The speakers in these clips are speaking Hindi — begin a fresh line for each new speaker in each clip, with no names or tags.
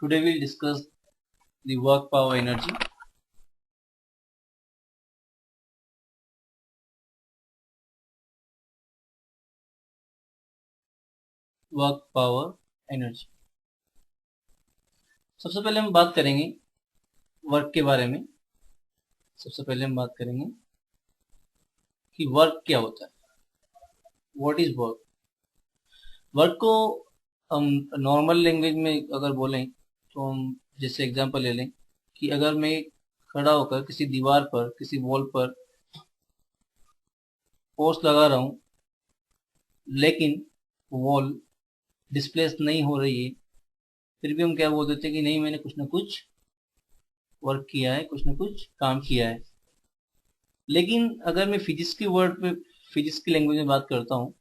Today we'll discuss the work power energy. Work power energy. सबसे पहले हम बात करेंगे वर्क के बारे में। सबसे पहले हम बात करेंगे कि वर्क क्या होता है, व्हाट इज वर्क। वर्क को हम नॉर्मल लैंग्वेज में अगर बोलें तो हम जैसे एग्जांपल ले लें कि अगर मैं खड़ा होकर किसी दीवार पर, किसी वॉल पर फोर्स लगा रहा हूं, लेकिन वॉल डिस्प्लेस नहीं हो रही है, फिर भी हम क्या बोल देते हैं कि नहीं, मैंने कुछ ना कुछ वर्क किया है, कुछ ना कुछ काम किया है। लेकिन अगर मैं फिजिक्स की वर्ड पे, फिजिक्स की लैंग्वेज में बात करता हूँ,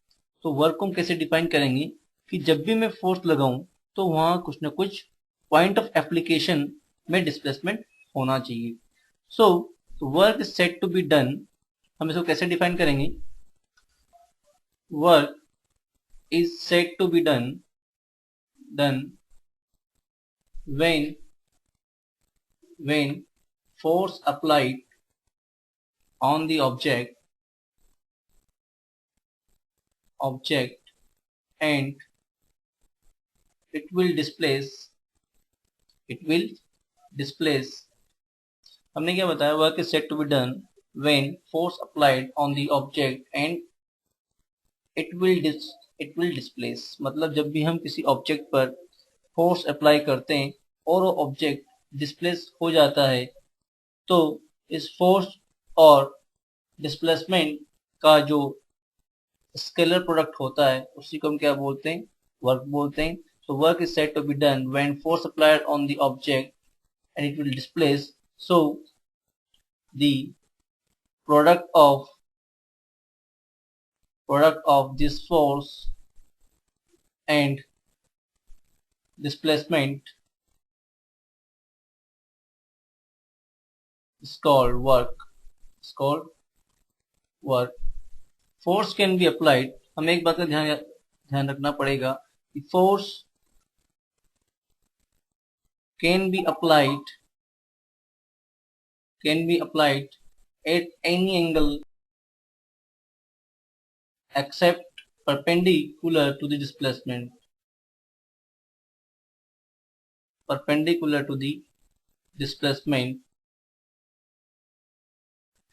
तो वर्क को हम कैसे डिफाइन करेंगे कि जब भी मैं फोर्स लगाऊं तो वहां कुछ ना कुछ पॉइंट ऑफ एप्लीकेशन में डिस्प्लेसमेंट होना चाहिए। So work is said to be done. हम इसको कैसे डिफाइन करेंगे? Work is said to be done when force applied on the object and it will displace हमने क्या बताया? Work is said to be done when force applied on the object and it will displace. मतलब जब भी हम किसी ऑब्जेक्ट पर फोर्स अप्लाई करते हैं और वो ऑब्जेक्ट डिस्प्लेस हो जाता है, तो इस फोर्स और डिस्प्लेसमेंट का जो स्केलर प्रोडक्ट होता है उसी को हम क्या बोलते हैं? वर्क बोलते हैं। So work is said to be done when force applied on the object and it will displace. So the product of this force and displacement is called work. Force can be applied. हमें एक बात का ध्यान रखना पड़ेगा कि force can be applied at any angle except perpendicular to the displacement.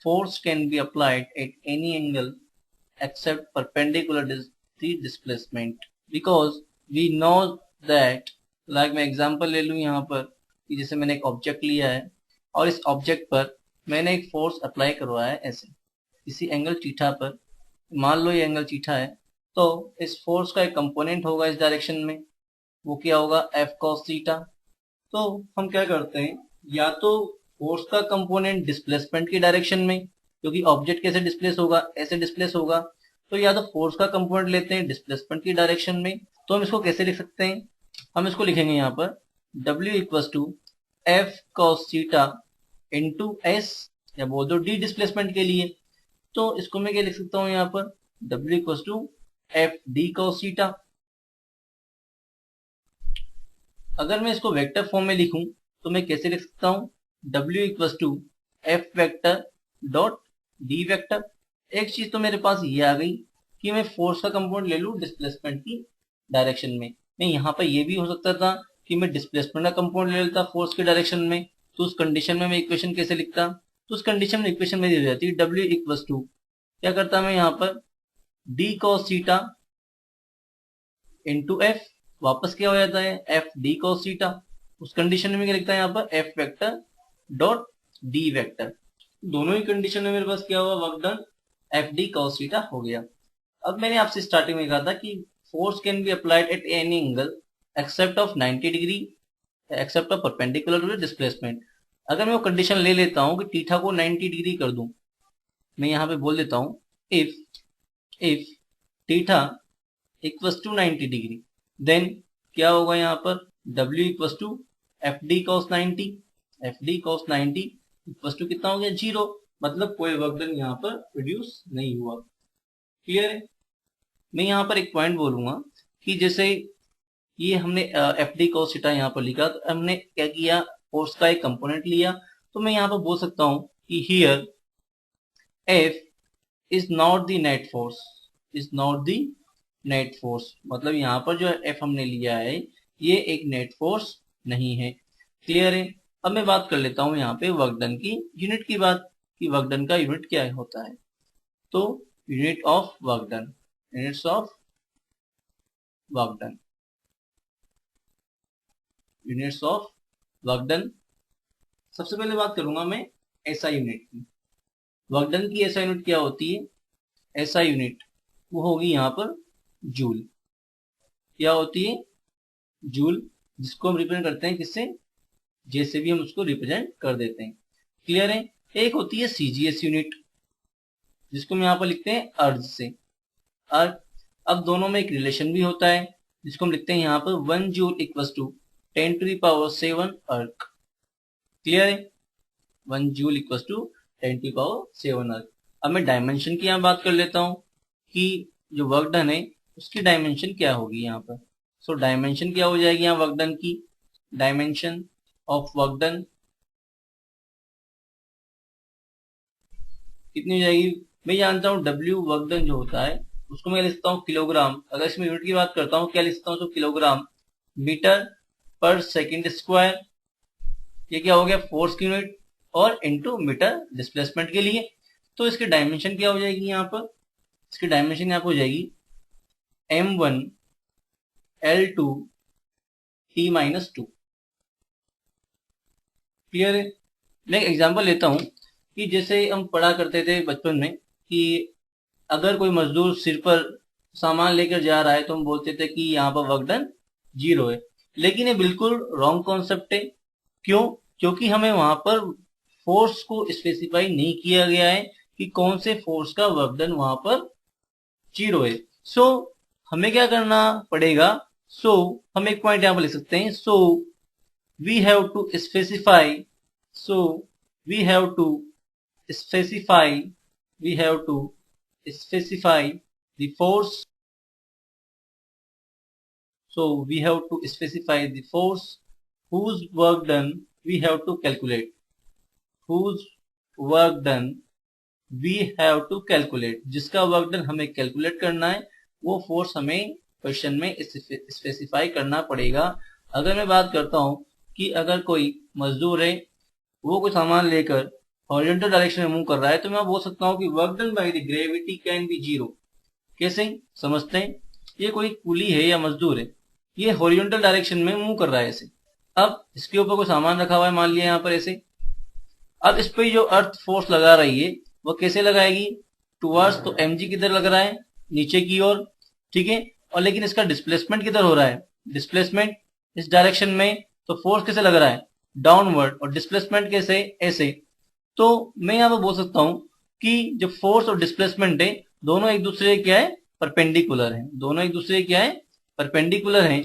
Force can be applied at any angle except perpendicular to the displacement, because we know that, like मैं एग्जांपल ले लूं यहाँ पर कि जैसे मैंने एक ऑब्जेक्ट लिया है और इस ऑब्जेक्ट पर मैंने एक फोर्स अप्लाई करवाया है ऐसे किसी एंगल थीटा पर। मान लो ये एंगल थीटा है, तो इस फोर्स का एक कंपोनेंट होगा इस डायरेक्शन में, वो क्या होगा? F cos theta. तो हम क्या करते हैं, या तो फोर्स का कंपोनेंट डिस्प्लेसमेंट की डायरेक्शन में, क्योंकि ऑब्जेक्ट कैसे डिस्प्लेस होगा? ऐसे डिस्प्लेस होगा, तो या तो फोर्स का कंपोनेंट लेते हैं डिस्प्लेसमेंट की डायरेक्शन में। तो हम इसको कैसे लिख सकते हैं? हम इसको लिखेंगे यहाँ पर W equal to F cos theta into S, या बोल दो डी डिस्प्लेसमेंट के लिए। तो इसको मैं क्या लिख सकता हूँ यहाँ पर? W equal to F D cos theta. अगर मैं इसको वेक्टर फॉर्म में लिखूं तो मैं कैसे लिख सकता हूं? W equal to F vector dot D vector. एक चीज तो मेरे पास ये आ गई कि मैं फोर्स का कंपोनेंट ले लूं डिस्प्लेसमेंट की डायरेक्शन में। नहीं, यहाँ पर ये भी हो सकता था कि मैं डिस्प्लेसमेंट का कंपोनेंट ले लेता फोर्स की डायरेक्शन में, तो उस कंडीशन में मैं इक्वेशन कैसे लिखता? तो उस कंडीशन में इक्वेशन में दी जाती है W इक्वल टू, क्या करता मैं यहाँ पर? D cos theta into F, वापस क्या हो जाता है? F D cos theta. उस कंडीशन में क्या लिखता है यहाँ पर? F vector dot D vector. दोनों ही कंडीशन में मेरे पास क्या हुआ? Work done F D cos theta हो गया। अब मैंने आपसे स्टार्टिंग में कहा था कि force can be applied at any angle except of 90 degree except of perpendicular to displacement. अगर मैं वो कंडीशन ले लेता हूं कि थीटा को 90 डिग्री कर दूं, मैं यहाँ पे बोल देता हूं if theta equals to 90 degree, then क्या होगा यहाँ पर? W equals to F D cos 90 equals to कितना हो गया? 0। मतलब कोई वर्क डन यहाँ पर प्रोड्यूस नहीं हुआ। क्लियर है? मैं यहाँ पर एक पॉइंट बोलूंगा कि जैसे ये हमने एफ डी कॉस थीटा यहाँ पर लिखा, तो हमने क्या किया, फोर्स का एक कंपोनेंट लिया। तो मैं यहाँ पर बोल सकता हूँ कि here F is not the net force, is not the net force, मतलब यहाँ पर जो एफ हमने लिया है ये एक नेट फोर्स नहीं है। क्लियर है। अब मैं बात कर लेता हूँ यहाँ पे वर्क डन की यूनिट की बात, कि वर्क डन का यूनिट क्या होता है। तो unit of work done, units of work done, units of work done. सबसे पहले बात करूंगा मैं एसआई यूनिट की। वर्क डन की एसआई यूनिट क्या होती है, एसआई यूनिट वो होगी यहाँ पर जूल। क्या होती है, जूल, जिसको हम रिप्रेजेंट करते हैं किससे, जैसे भी हम उसको रिप्रेजेंट कर देते हैं। क्लियर है। एक होती है सीजीएस यूनिट, जिसको हम यहाँ पर लिखते हैं अर्ज से, अर्ज। अब दोनों में एक रिलेशन भी होता है, जिसको हम लिखते हैं यहाँ पर 1 जूल इक्वल टू 10⁻7 अर्क। क्लियर है। 1 जूल इक्वल टू 10⁻7 अर्क। अब मैं डायमेंशन की यहाँ बात कर लेता हूँ कि जो वर्क डन है उसकी डायमेंशन क्या होगी यहाँ पर। सो डायमेंशन क्या हो जाएगी यहाँ वर्क डन की, डायमेंशन ऑफ वर्क डन कितनी हो जाएगी। मैं जानता हूँ डब्ल्यू वर्क डन जो होता है उसको मैं लिखता हूँ किलोग्राम। अगर इसमें यूनिट की बात करता हूँ क्या लिखता हूँ, तो किलोग्राम मीटर पर सेकेंड स्क्वायर। ये क्या हो गया, फोर्स की यूनिट, और इनटू मीटर डिस्प्लेसमेंट के लिए। तो इसकी डायमेंशन क्या हो जाएगी यहाँ पर, इसकी डायमेंशन यहाँ पर हो जाएगी m1 L2 T-2। क्लियर है। मैं एक एग्जांपल लेता हूँ कि जैसे हम पढ़ा करते थे बचपन में कि अगर कोई मजदूर सिर पर सामान लेकर जा रहा है तो हम बोलते थे कि यहाँ पर वर्क डन 0 है। लेकिन ये बिल्कुल रॉन्ग कॉन्सेप्ट है। क्यों, क्योंकि हमें वहां पर फोर्स को स्पेसिफाई नहीं किया गया है कि कौन से फोर्स का वर्क डन वहां पर 0 है। सो हमें क्या करना पड़ेगा, हम एक पॉइंट यहां पर लिख सकते हैं। we have to specify, so we have to specify, we have to specify the force, so we have to specify the force whose work done we have to calculate, whose work done we have to calculate, जिसका वर्क डन हमें कैलकुलेट करना है वो फोर्स हमें क्वेश्चन में स्पेसिफाई करना पड़ेगा। अगर मैं बात करता हूं कि अगर कोई मजदूर है वो कोई सामान लेकर हॉरिजॉन्टल डायरेक्शन में मूव कर रहा है, तो मैं बोल सकता हूं कि work done by the gravity can be 0। कैसे समझते हैं, ये कोई कुली है या मजदूर है, ये हॉरिजॉन्टल डायरेक्शन में मूव कर रहा है ऐसे। अब इसके ऊपर कोई सामान रखा हुआ है मान लिया यहाँ पर ऐसे। अब इस पे जो अर्थ फोर्स लगा रही है वो कैसे लगाएगी, टुवर्ड्स, तो mg किधर लग रहा है, नीचे की ओर। ठीक है। और लेकिन इसका डिस्प्लेसमेंट किधर हो रहा है, डिस्प्लेसमेंट इस डायरेक्शन में, तो फोर्स कैसे लग रहा है, डाउनवर्ड, और डिस्प्लेसमेंट कैसे, ऐसे। तो मैं यहाँ पर बोल सकता हूं कि जो फोर्स और डिस्प्लेसमेंट है दोनों एक दूसरे क्या है, परपेंडिकुलर है। दोनों एक दूसरे क्या है, परपेंडिकुलर है।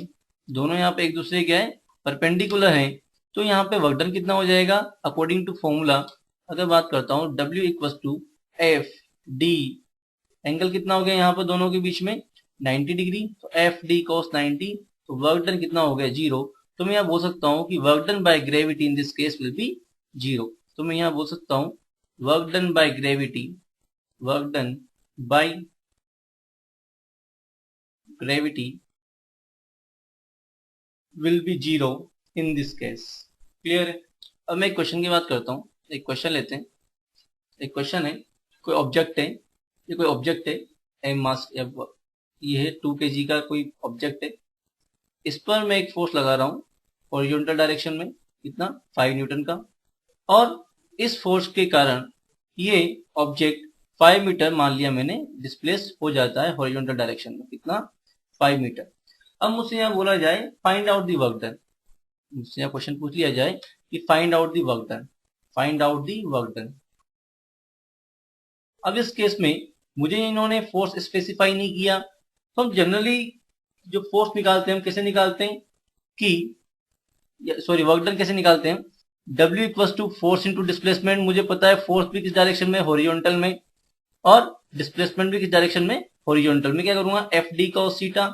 दोनों यहाँ पे एक दूसरे क्या है, परपेंडिकुलर है। तो यहाँ पे वर्क डन कितना हो जाएगा, अकॉर्डिंग टू फॉर्मूला अगर बात करता हूँ W equal to F D, angle कितना हो गया यहाँ पर दोनों के बीच में 90 डिग्री, तो एफ डी कॉस 90, तो वर्क डन कितना हो गया 0। तो मैं यहाँ बोल सकता हूँ कि work done by gravity in this case will be 0। तो मैं यहाँ बोल सकता हूँ work done by gravity, work done by gravity will be 0 in this case. Clear है। अब मैं एक क्वेश्चन की बात करता हूँ। एक क्वेश्चन लेते हैं। एक क्वेश्चन है, कोई ऑब्जेक्ट है, ये कोई ऑब्जेक्ट है, एम मास, ये है 2 kg का कोई ऑब्जेक्ट है। इस पर मैं एक फोर्स लगा रहा हूँ हॉरिजॉन्टल डायरेक्शन में, कितना 5 न्यूटन का, और इस फोर्स के कारण ये ऑब्जेक्ट 5 मीटर मान लिया मैंने डिस्प्लेस हो जाता है हॉरिजॉन्टल डायरेक्शन में, कितना 5 मीटर। अब मुझसे यहाँ बोला जाए find out the work done, मुझसे यहाँ क्वेश्चन पूछ लिया जाए कि find out the work done, find out the work done. अब इस केस में मुझे इन्होंने फोर्स स्पेसिफाई नहीं किया, तो हम जनरली जो फोर्स निकालते हैं हम कैसे निकालते हैं कि, सॉरी वर्क डन कैसे निकालते हैं, W equal to force into displacement. मुझे पता है फोर्स भी किस डायरेक्शन में, हॉरिजॉन्टल में, और डिस्प्लेसमेंट भी किस डायरेक्शन में, हॉरिजॉन्टल में। क्या करूंगा, एफ डी कॉस थीटा,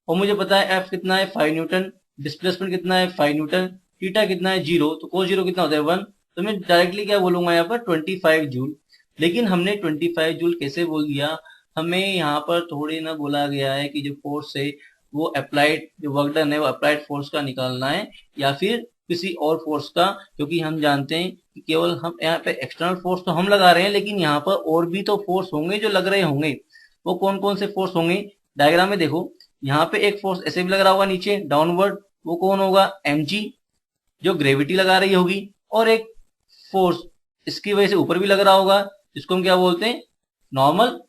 और मुझे पता है एफ कितना है 5 न्यूटन, डिस्प्लेसमेंट कितना है 5 न्यूटन, थीटा कितना है 0, तो cos 0 कितना होता है 1, तो मैं डायरेक्टली क्या बोलूंगा यहाँ पर 25 जूल। लेकिन हमने 25 जूल कैसे बोल दिया, हमें यहाँ पर थोड़ी ना बोला गया है कि जो फोर्स है वो अप्लाइड, जो वर्क डन है वो अप्लाइड फोर्स का निकालना है या फिर किसी और फोर्स का, क्योंकि हम जानते हैं कि केवल हम यहाँ पे एक्सटर्नल फोर्स तो हम लगा रहे हैं, लेकिन यहाँ पर और भी तो फोर्स होंगे जो लग रहे होंगे। वो कौन कौन से फोर्स होंगे, डायग्राम में देखो, यहाँ पे एक फोर्स ऐसे भी लग रहा होगा नीचे डाउनवर्ड, वो कौन होगा mg, जो ग्रेविटी लगा रही होगी, और एक फोर्स इसकी वजह से ऊपर भी लग रहा होगा जिसको हम क्या बोलते हैं नॉर्मल।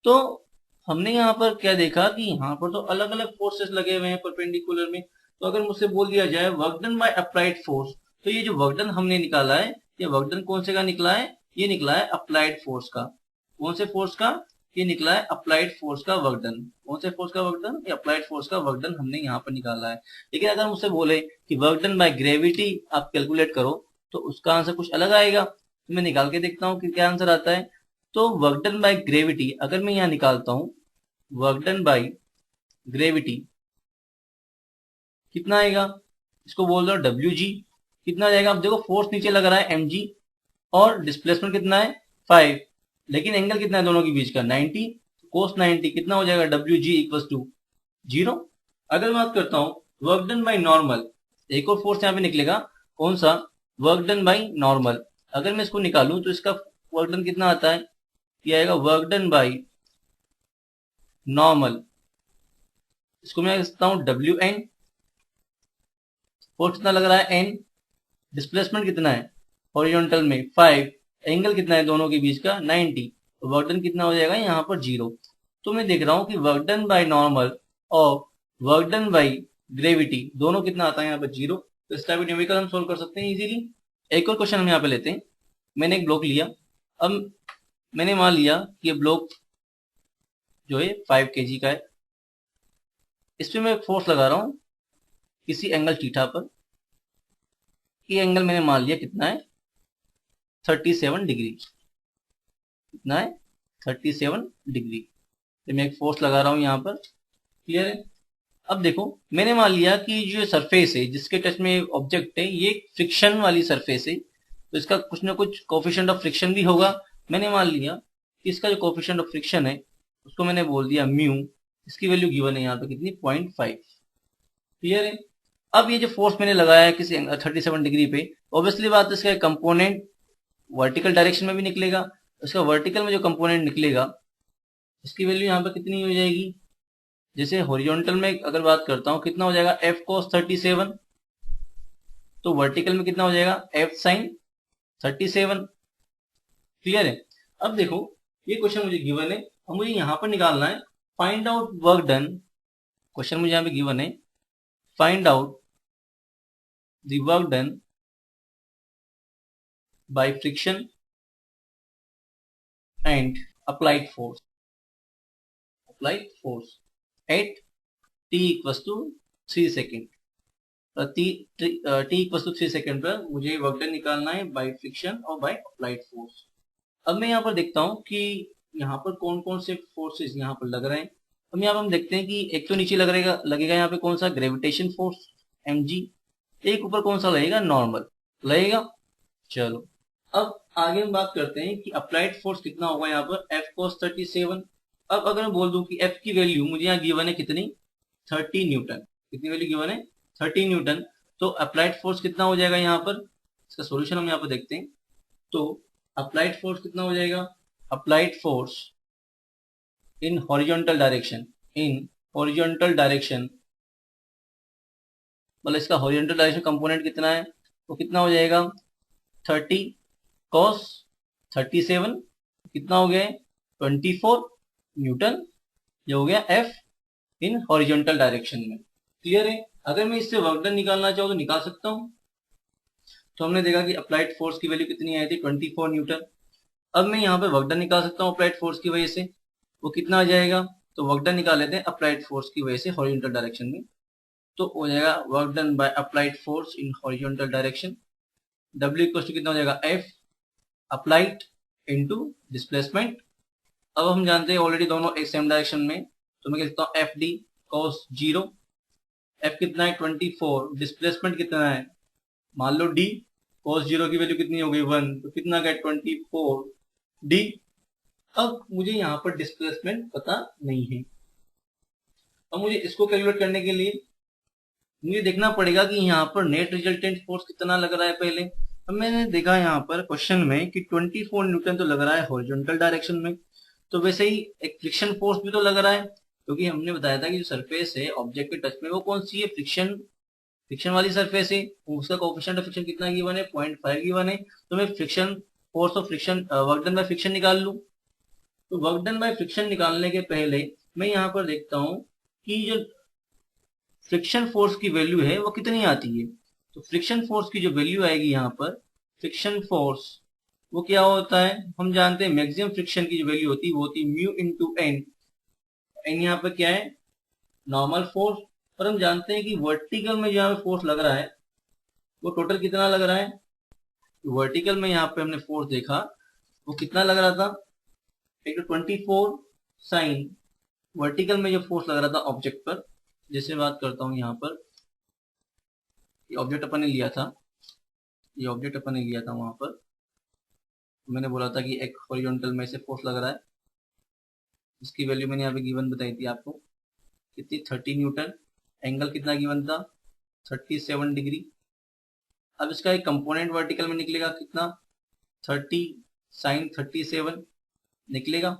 तो हमने यहाँ पर क्या देखा कि यहाँ पर तो अलग अलग फोर्सेस लगे हुए हैं परपेंडिकुलर में। तो अगर मुझसे बोल दिया जाए work done by applied force, तो ये जो वर्क डन हमने निकाला है, ये वर्क डन कौन से का निकला है, ये निकला है अप्लाइड फोर्स का। कौन से फोर्स का, ये निकला है अप्लाइड फोर्स का वर्क डन। कौन से फोर्स का वर्क डन, ये अप्लाइड फोर्स का वर्क डन हमने यहाँ पर निकाला है। लेकिन अगर मुझसे बोले कि वर्क डन बाय ग्रेविटी आप कैलकुलेट करो, तो उसका आंसर कुछ अलग आएगा। तो मैं निकाल के देखता हूँ कि क्या आंसर आता है। तो वर्क डन बाय ग्रेविटी अगर मैं यहाँ निकालता हूँ, वर्क डन बाय ग्रेविटी कितना आएगा, इसको बोल दो WG, कितना आ जाएगा। अब देखो फोर्स नीचे लग रहा है mg और डिस्प्लेसमेंट कितना है 5, लेकिन एंगल कितना है दोनों के बीच का 90, cos 90 कितना हो जाएगा WG इक्वल टू 0। अगर मैं बात करता हूँ वर्क डन बाय नॉर्मल, एक और फोर्स यहाँ पे निकलेगा, कौन सा, वर्क डन बाय नॉर्मल। अगर मैं इसको निकालूं तो इसका वर्क डन कितना आता है, ये आएगा वर्क डन बाय नॉर्मल, इसको मैं लिखता हूँ WN, फोर्स कितना लग रहा है N, डिस्प्लेसमेंट कितना है हॉरिजॉन्टल में 5, एंगल कितना है दोनों के बीच का 90, तो वर्क डन कितना हो जाएगा यहाँ पर 0। तो मैं देख रहा हूँ कि वर्क डन बाय नॉर्मल और वर्क डन बाय ग्रेविटी दोनों कितना आता है यहाँ पर 0। तो इस टाइप के न्यूमेरिकल हम सोल्व कर सकते हैं इजीली। एक और क्वेश्चन हम यहाँ पे लेते हैं। मैंने एक ब्लॉक लिया, अब मैंने मान लिया कि ये ब्लॉक जो है 5 kg का है, इस पे मैं फोर्स लगा रहा हूँ किसी एंगल थीटा पर। ये एंगल मैंने मान लिया कितना है 37 डिग्री, कितना है 37 डिग्री। तो मैं एक फोर्स लगा रहा हूं यहाँ पर, क्लियर है। अब देखो मैंने मान लिया कि जो सरफेस है जिसके टच में ऑब्जेक्ट है ये फ्रिक्शन वाली सरफेस है, तो इसका कुछ ना कुछ कोफिशिएंट ऑफ फ्रिक्शन भी होगा। मैंने मान लिया कि इसका जो कोफिशिएंट ऑफ फ्रिक्शन है उसको मैंने बोल दिया म्यू, इसकी वैल्यू गिवन है यहाँ पे कितनी 0.5, क्लियर है। अब ये जो फोर्स मैंने लगाया है किसी 37 डिग्री पे, ऑब्वियसली बात है इसका कंपोनेंट वर्टिकल डायरेक्शन में भी निकलेगा, उसका वर्टिकल में जो कंपोनेंट निकलेगा इसकी वैल्यू यहाँ पर कितनी हो जाएगी, जैसे हॉरिजॉन्टल में अगर बात करता हूँ कितना हो जाएगा f cos 37, तो वर्टिकल में कितना हो जाएगा f sin 37, क्लियर है। अब देखो ये क्वेश्चन मुझे गिवन है और मुझे यहाँ पर निकालना है find out work done. Question मुझे यहाँ पे गिवन है find out the work done by friction and applied force at t equals to 3 second. t equals to 3 second पर मुझे वर्क डन निकालना है बाय फ्रिक्शन और बाय अप्लाइड फोर्स। अब मैं यहाँ पर देखता हूँ कि यहाँ पर कौन कौन से फोर्सेस यहाँ पर लग रहे हैं। अब यहाँ पर हम देखते हैं कि एक तो नीचे लगेगा यहाँ पे कौन सा ग्रेविटेशन फोर्स mg, एक ऊपर कौन सा लगेगा नॉर्मल लगेगा। चलो अब आगे हम बात करते हैं कि अप्लाइड फोर्स कितना होगा यहाँ पर f cos 37। अब अगर मैं बोल दूं कि f की वैल्यू मुझे यहाँ गिवन है कितनी 30 न्यूटन, कितनी वैल्यू गिवन है 30 न्यूटन, तो अप्लाइड फोर्स कितना हो जाएगा यहाँ पर, इसका सॉल्यूशन हम यहाँ पर देखते हैं। तो अप्लाइड फोर्स कितना हो जाएगा, applied force in horizontal direction, मतलब इसका हॉरिजॉन्टल डायरेक्शन कंपोनेंट कितना है, वो कितना हो जाएगा 30 cos 37, कितना हो गया 24 न्यूटन, ये हो गया F इन हॉरिजॉन्टल डायरेक्शन में, क्लियर है। अगर मैं इससे वर्क डन निकालना चाहूँ तो निकाल सकता हूँ। तो हमने देखा कि अप्लाइड फोर्स की वैल्यू कितनी आई थी 24 न्यूटन। अब मैं यहाँ पे वर्क डन निकाल सकता हूँ अप्लाइड फोर्स की वजह से, वो कितना आ जाएगा, तो वर्क डन निकाल लेते हैं अप्लाइड फोर्स की वजह से हॉरिजॉन्टल डायरेक्शन में। तो हो जाएगा work done by applied force in horizontal direction, W equal to कितना हो जाएगा F अप्लाइड इनटू डिस्प्लेसमेंट। अब हम जानते हैं ऑलरेडी दोनों एक सेम डायरेक्शन में, तो मैं कहता हूँ FD cos 0, F कितना है 24, डिस्प्लेसमेंट कितना है मान लो D, cos 0 की वैल्यू कितनी हो गई 1, तो कितना गया 24 D। अब मुझे यहाँ पर डिस्प्लेसमेंट पता नहीं है, अब मुझे इसको कैलकुलेट करने के लिए मुझे देखना पड़ेगा कि यहाँ पर नेट रिजल्टेंट फोर्स कितना लग रहा है पहले। अब मैंने देखा यहाँ पर क्वेश्चन में कि 24 न्यूटन तो लग रहा है हॉरिजॉन्टल डायरेक्शन में, तो वैसे ही एक फ्रिक्शन फोर्स भी तो लग रहा है, क्योंकि हमने बताया था कि जो सरफेस है ऑब्जेक्ट के टच में वो कौन सी है, फ्रिक्शन, फ्रिक्शन वाली सरफेस है, उसका कोएफिशिएंट ऑफ फ्रिक्शन कितना गिवन है 0.5 गिवन है। तो मैं friction force of friction work done by friction निकाल लूं। तो वर्क डन बाय फ्रिक्शन निकालने के पहले मैं यहाँ पर देखता हूँ कि जो फ्रिक्शन फोर्स की वैल्यू है वो कितनी आती है। तो फ्रिक्शन फोर्स की जो वैल्यू आएगी यहाँ पर, फ्रिक्शन फोर्स वो क्या होता है, हम जानते हैं मैक्सिमम फ्रिक्शन की जो वैल्यू होती है वो होती है म्यू इंटू एन। एन यहाँ पर क्या है नॉर्मल फोर्स, और हम जानते हैं कि वर्टिकल में जो यहाँ पे फोर्स लग रहा है वो टोटल कितना लग रहा है। वर्टिकल में यहाँ पे हमने फोर्स देखा वो कितना लग रहा था, एक तो 24 साइन, वर्टिकल में जो फोर्स लग रहा था ऑब्जेक्ट पर, जैसे बात करता हूँ यहाँ पर, ये ऑब्जेक्ट अपन ने लिया था, ये ऑब्जेक्ट अपन ने लिया था वहां पर, मैंने बोला था कि एक हॉरिजॉन्टल में से फोर्स लग रहा है, इसकी वैल्यू मैंने यहाँ पे गिवन बताई थी आपको कितनी 30 न्यूटन, एंगल कितना गिवन था 37 डिग्री। अब इसका एक कंपोनेंट वर्टिकल में निकलेगा कितना 30 साइन 37 निकलेगा।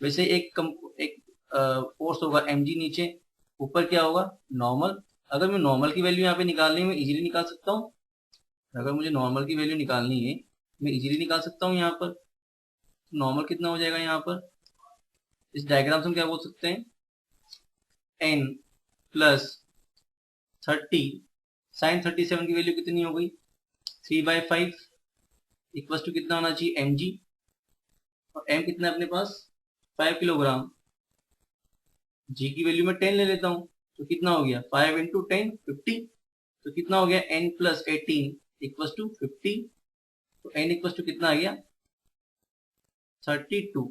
वैसे एक फोर्स होगा mg नीचे, ऊपर क्या होगा नॉर्मल। अगर मैं नॉर्मल की वैल्यू यहाँ पे निकालनी है मैं इजीली निकाल सकता हूँ, अगर मुझे नॉर्मल की वैल्यू निकालनी है मैं इजीली निकाल सकता हूँ यहाँ पर। नॉर्मल कितना हो जाएगा यहाँ पर, इस डायग्राम से हम क्या बोल सकते हैं n प्लस 30 साइन 37 की वैल्यू कितनी हो गई 3/5 इक्वल टू कितना होना चाहिए mg, और m कितना है अपने पास 5 किलोग्राम, g की वैल्यू में 10 ले लेता हूँ तो कितना हो गया 5 इंटू 10 50, तो कितना हो गया n प्लस 18 इक्वल टू 50, तो n इक्वल टू कितना आ गया 32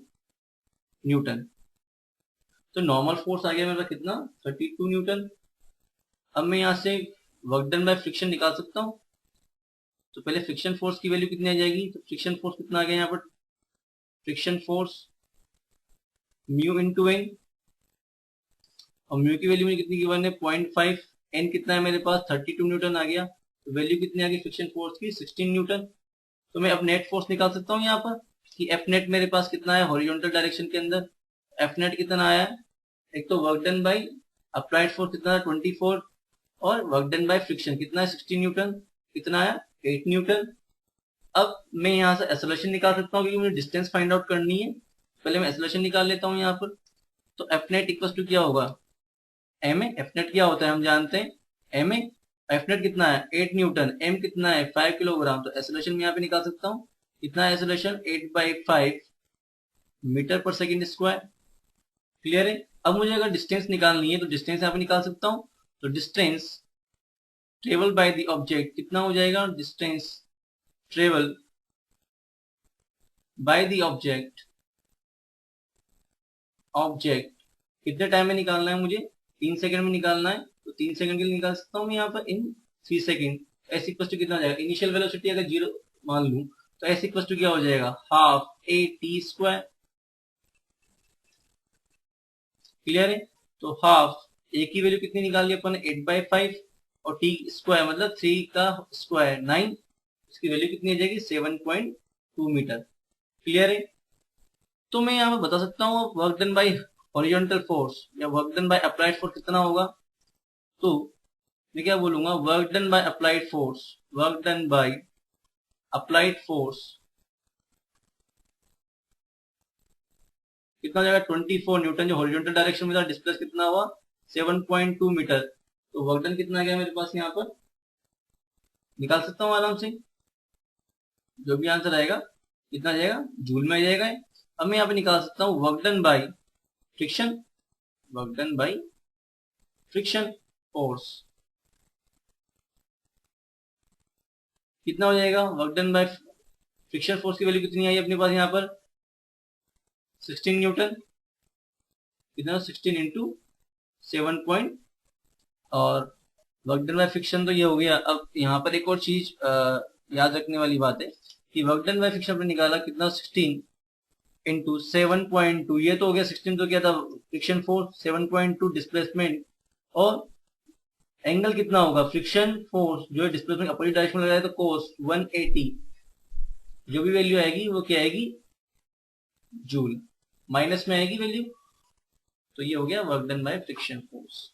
न्यूटन। तो नॉर्मल फोर्स आ गया मेरा कितना 32 न्यूटन। अब मैं यहां से वर्क डन बाय फ्रिक्शन निकाल सकता हूं, तो पहले फ्रिक्शन फोर्स की वैल्यू कितनी आ जाएगी, तो फ्रिक्शन फोर्स कितना आ गया यहाँ पर, friction force mu into N, और म्यू की वैल्यू में कितनी गिवन है 0.5, एन कितना है मेरे पास 32 न्यूटन आ गया, तो वैल्यू कितनी आ गई फ्रिक्शन फोर्स की 16 न्यूटन। तो मैं अब नेट फोर्स निकाल सकता हूँ यहाँ पर कि एफ नेट मेरे पास कितना है हॉरिजॉन्टल डायरेक्शन के अंदर, एफ नेट कितना आया है, एक तो work done by applied force कितना है 24, और वर्क डन बाय फ्रिक्शन कितना है 16 न्यूटन, कितना आया 8 न्यूटन। अब मैं यहाँ से एक्सेलरेशन निकाल सकता हूँ क्योंकि मुझे डिस्टेंस फाइंड आउट करनी है, पहले मैं एक्सेलरेशन निकाल लेता हूँ यहाँ पर। तो एफ नेट इक्वल टू क्या होगा एम ए, एफ नेट क्या होता है हम जानते हैं एम ए, एफ नेट कितना है 8 न्यूटन, एम कितना है 5 किलोग्राम, तो एक्सेलरेशन में यहाँ पे निकाल सकता हूँ कितना है एक्सेलरेशन 8/5 मीटर पर सेकेंड स्क्वायर। क्लियर है। अब मुझे अगर डिस्टेंस निकालनी है तो डिस्टेंस यहाँ पे निकाल सकता हूँ, तो distance travel by the object कितना हो जाएगा, distance travel by the object, object कितने टाइम में निकालना है मुझे 3 सेकंड में निकालना है, तो 3 सेकंड के लिए निकाल सकता हूँ मैं यहाँ पर इन 3 सेकंड। एस इक्वल टू कितना हो जाएगा, इनिशियल वेलोसिटी अगर 0 मान लूं तो एस इक्वल टू क्या हो जाएगा half A T square. Clear है। तो हाफ ए की वैल्यू कितनी निकाल ली अपन 8/5, और टी स्क्वायर मतलब 3 का स्क्वायर 9, इसकी वैल्यू कितनी आ जाएगी 7.2 मीटर। क्लियर है। तो मैं यहाँ पे बता सकता हूँ work done by horizontal force या work done by applied force कितना होगा, तो मैं क्या बोलूंगा work done by applied force, work done by applied force कितना हो जाएगा 24 न्यूटन, जो हॉरिजॉन्टल डायरेक्शन में था, डिस्प्लेस कितना हुआ 7.2 मीटर, तो वर्क डन कितना आ गया मेरे पास यहाँ पर निकाल सकता हूँ आराम से, जो भी आंसर आएगा कितना जाएगा जूल में आ जाएगा। अब मैं यहाँ पे निकाल सकता हूँ work done by friction, work done by friction force कितना हो जाएगा, work done by friction force की वैल्यू कितनी आई अपने पास यहाँ पर 16 न्यूटन, कितना 16 इंटू 7 और वर्क डन बाय फ्रिक्शन तो ये हो गया। अब यहाँ पर एक और चीज याद रखने वाली बात है कि वर्क डन बाय फ्रिक्शन पे निकाला कितना 16 इंटू 7.2, ये तो हो गया 16 तो क्या था फ्रिक्शन फोर्स, 7.2 डिस्प्लेसमेंट, और एंगल कितना होगा फ्रिक्शन फोर्स जो है डिस्प्लेसमेंट अपोजिट डायरेक्शन में लगाया तो कोस 180, जो भी वैल्यू आएगी वो क्या आएगी जूल, माइनस में आएगी वैल्यू, तो ये हो गया work done by friction force.